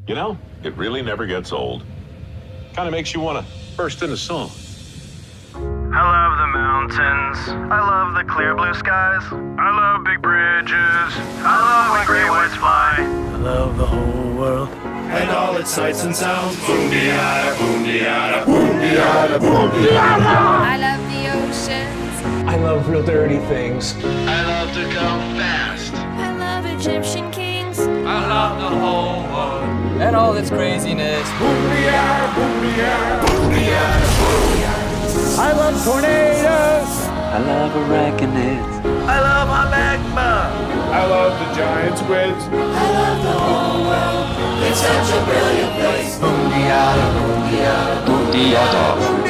You know, it really never gets old. Kind of makes you want to burst into song. I love the mountains. I love the clear blue skies. I love big bridges. I love when great whites fly. I love the whole world and all its sights and sounds. Boom-de-yada, boom-de-yada, boom-de-yada, boom-de-yada. I love the oceans. I love real dirty things. I love to go fast. I love Egyptian kings. I love the whole world and all its craziness. Boom-de-yada, boom-de-yada, boom-de-yada, boom-de-yada. I love tornadoes. I love arachnids. I love my magma. I love the giant squids. I love the whole world. It's such a brilliant place. Boom-de-yada, boom-de-yada, boom-de-yada.